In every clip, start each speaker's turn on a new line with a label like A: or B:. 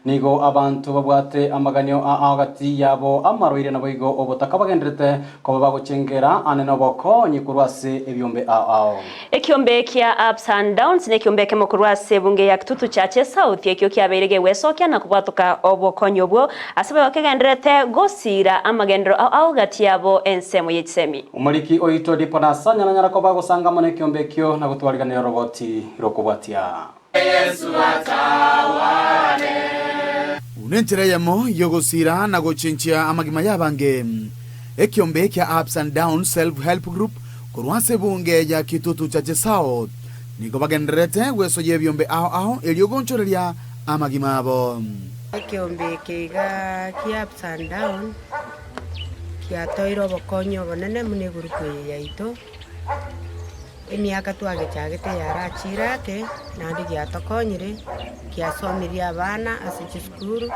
A: nigo abantu babwate amaganyo agati yabo amarwire nabo igo obutaka bagenderete ko bagucengera anene boko nyikurwase ebyombe
B: ekyombe kya ups and downs ne kyombe ke mukurwase bunge ya kitutu chache south ekyo kyaberege wesokya na kubwatuka obokonyo bwo asabe bakegenderete gosira amagendero agati yabo ensemo yitsemi
A: umuliki oito diponasa nyana ko bagusanga mone kyombe kyo na gutwariganira roboti rokubwatia Yesu atawale
C: unentere yamo yogosira na gochenchia amagima yabange ekyombe kya ups and downs self help group kurwase bunge ya kitutu chache south niko bagenderete weso yebyombe aho eliogonchoreria amagima abo
D: ekyombe kiga kya ups and downs kya toiro bokonyo bonene mune gurupe yaito emyaka twagechagete yarachirake nandi gyatokonyire kyasomirie abana ase chisukuru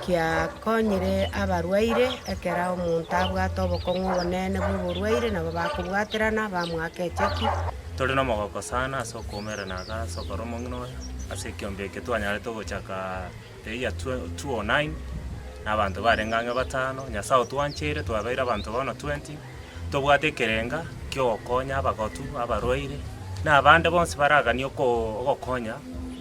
D: kyakonyire abarwaire ekera omuntu abwata obokong'u obonene bw'oborwaire nabo bakobwaterana bamwaka echeki
E: tuli nomogoko sana ase okomeranaga ase okora omong'ina oyo ase ekyombe twanyarete ogochaka ya 2009 n'abantu barenganga batano nyasaye otwanchire twabaire abantu bono 20 tobwate ekerenga kyogokonya abagotu abarwaire n'abande bonse baragania ogokonya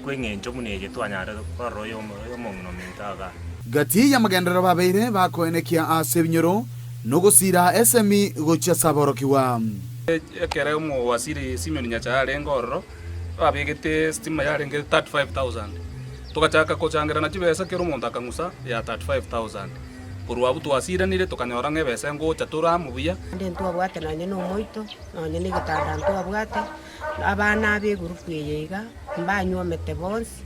E: kweng'encho munege twanyare korora omong'ina omintaga
C: gati ya magendero babeire bakoenekia ase ebinyoro nogosira esemi gocha saborokiwa
F: ekere omuwasiri Simeon Nyachaare ngororo babegete stima yarenge 35000 tugachaka kochangira na chibesa kero omonto akang'usa ya 35000 kurwa butwasiranire tukanyora ng'ebesa ngocha turamubuya
D: ndi ntwabwate nanye n'omoito nanye n'igitanda ntwabwate abana b'egurupu eyeiga mbanyuomete bonsi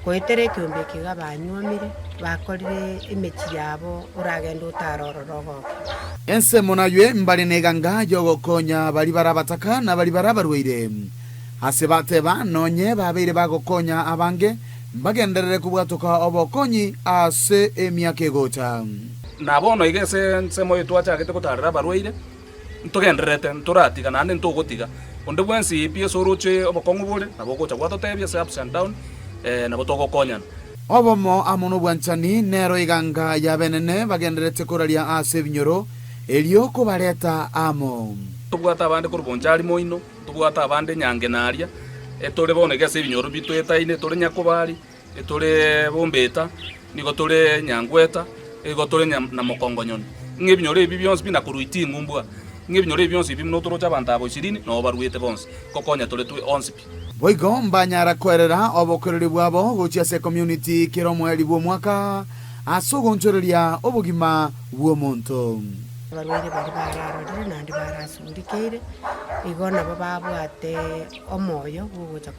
D: koetere ekyombe kiga banyuomire bakorire emechi yabo oragenda otarororogoka
C: ensemo nayo mbali neganga yogokonya bali barabataka na bali barabarwaire ase bateba nonye babeire bagokonya abange bagenderere kubwatuka obokonyi ase emyaka egocha
F: nabono igese nsemo twachagete gotarira abarwaire ntugenderete nturatiga nande ntugotiga onde bwensi ipieso roche obokong'u bore nabo gocha gwatotebia se ups and down nabo togokonyana
C: obomo amono bwanchani nero iganga yabenene bagenderete koraria ase ebinyoro elio kubareta amo
F: tubwata abande kurubonjari moino tubwata abande nyangenaria etore bone gase ebinyoro bitwetaine tore nyakobari etore bombeta nigo tore nyangweta ego tore na mokongonyoni ng'ebinyoro ebi byonse binakuruiti ng'umbwa ng'ebinyoro ebi byonse bimno torocha abantu abo 20 no barwete bonse kokonya tore tu 11
C: boigo mbanyara kwerera obokoreri bwabo gochia se community kero mweli bwo mwaka asogonchoreria obugima bwo monto
D: abarwaire bari bararorire nandi barasundikire igo nabo babwate omoyo gugocha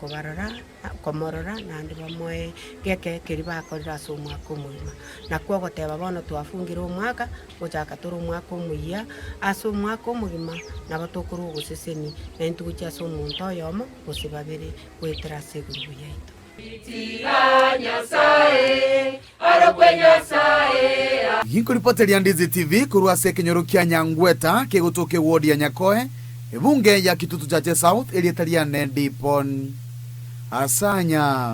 D: komorora nandi bamoe geke keri bakorera ase omwaka omogima nakwo ogoteba bono twafungire omwaka gochaka tore omwaka omuya ase omwaka omogima nabo tokora ogoseseni naintugochia ase omonto oyomo gose babere gwetera ase egurubu yaito
C: yinkoripoteria Ndizi TV kurwa se kenyoro kia Nyangweta kegotoke ward ya Nyakoe ebunge ya kitutu chache south elietariane Dipon Asanya.